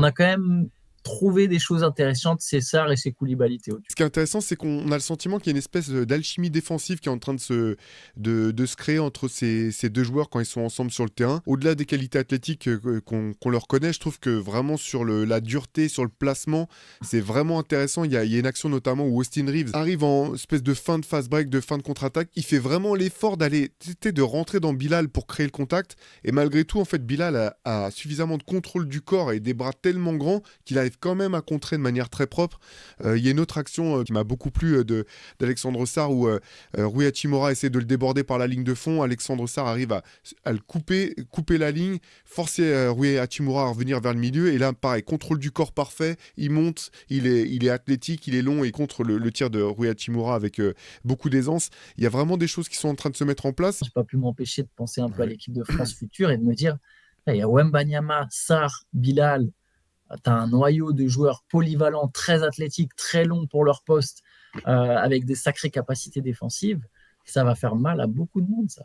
a quand même trouvé des choses intéressantes, c'est Sarr et c'est Koulibaly, Théo. Ce qui est intéressant, c'est qu'on a le sentiment qu'il y a une espèce d'alchimie défensive qui est en train de se créer entre ces deux joueurs quand ils sont ensemble sur le terrain. Au-delà des qualités athlétiques qu'on leur connaît, je trouve que vraiment sur la dureté, sur le placement, c'est vraiment intéressant. Il y a une action notamment où Austin Reeves arrive en espèce de fin de fast break, de fin de contre-attaque. Il fait vraiment l'effort de rentrer dans Bilal pour créer le contact. Et malgré tout, en fait, Bilal a suffisamment de contrôle du corps et des bras tellement grands qu'il arrive quand même à contrer de manière très propre. Il y a une autre action qui m'a beaucoup plu d'Alexandre Sarr où Rui Hachimura essaie de le déborder par la ligne de fond. Alexandre Sarr arrive à le couper la ligne, forcer Rui Hachimura à revenir vers le milieu. Et là, pareil, contrôle du corps parfait. Il monte, il est athlétique, il est long et contre le tir de Rui Hachimura avec beaucoup d'aisance. Il y a vraiment des choses qui sont en train de se mettre en place. J'ai pas pu m'empêcher de penser un peu à Ouais. l'équipe de France future et de me dire, il y a Wembanyama, Sarr, Bilal, tu as un noyau de joueurs polyvalents, très athlétiques, très longs pour leur poste, avec des sacrées capacités défensives. Ça va faire mal à beaucoup de monde, ça.